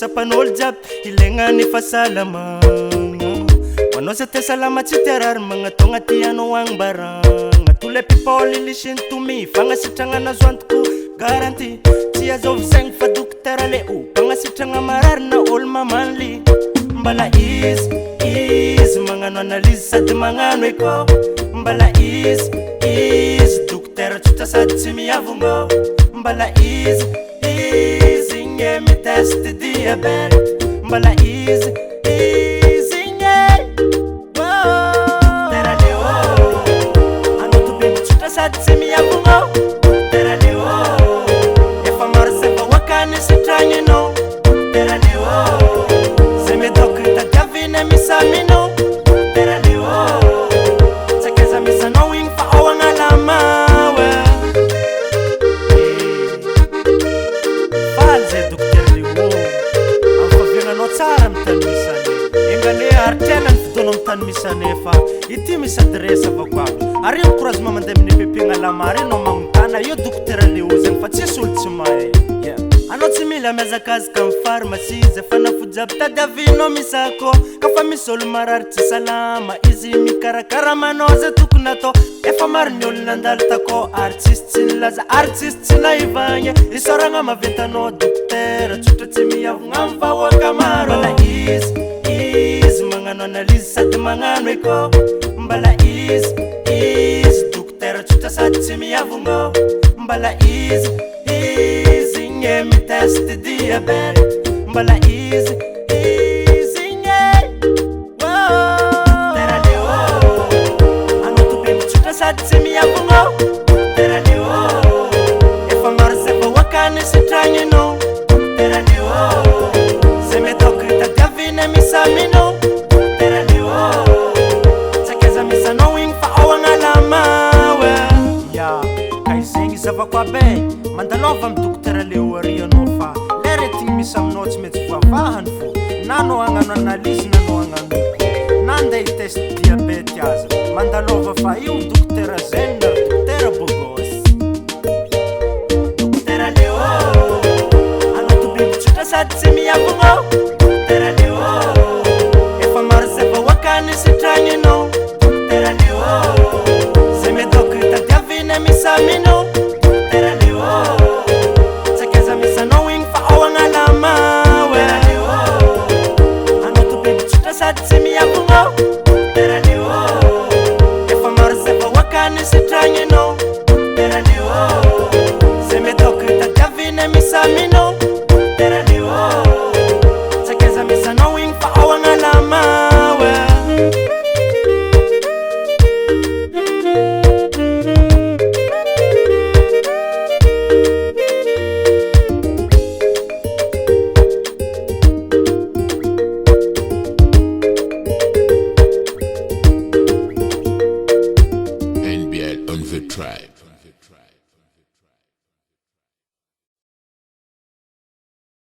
tsapan'olo jiaby ilaigna ny fahasalamagna manao za te salama tsy tiarary magnatao agnaty anao agnibaragna tous les people ilisiny tomi fagnasitragna anazo antoko garanti tsy azovy saigny fa dokotera le fagnasitragna marary na olo mamanly mbala izy magnano analyse sady magnano eko mbala izy dokotera tsotra sady tsy miavogno mbala izy igny miteste diabete mbala izy sady tsy miavogno teraneo efa maro zay vahoakany sitragnino teraneo zay medoko tadiavina misamino teraneo tsakaiza misanao igny fa ao agnalamawe faly zay dokotera leo amfaviagnanao tsara mitany misane engane aritrena ny fotoana mitany misane fa ity misy adresse avako aby ary encouragement mandeha amin'ny pepegna lama ary anao magnontana io dokotera leo zegny fa tsisy olo tsy mahay anao tsy mila miazakazaka amin'ny pharmacie zay fanafody jiaby tadiavinao misako ka fa misy olo marary tsy salama izy mikarakara manao zay tokony atao efa maro ny olo nandalo takao ary tsisy tsy nilaza ary tsisy tsy naivagna isoragna maventanao dokotera tsotra tsy miavogna amin'ny vahoaka maro mbala izy magnano analyse sady magnano eko mbala izy dokotera tsotra sady tsy miavogno mbala izy igny miteste diabete mbala izy igny teraneo anao tobeko tsotra sady tsy miavogno teraneo efa maro zay vahoakany sitragnino teraneo zay medoko tadiavina misamino teraneo tsakaiza misanao igny fa ao agnalamawe ka izegny zavako abe mandalova amy dokotera leo ary anao fa le retigny misy aminao tsy maintsy voavahany fo na anao agnano analyse na anao agnano na andeha hiteste diabete aza mandalova fa io dokotera zeny na dokotera bogos dokotera leo anao tobeko tsotra sady tsy miavogno dokotera leo efa maro zay vahoakany sitragnino dokotera leo zay medoko tadiavina misamino teraneo tsakaiza misanao igny fa ao agnalamawe anao tobeko tsotra sady tsy miavo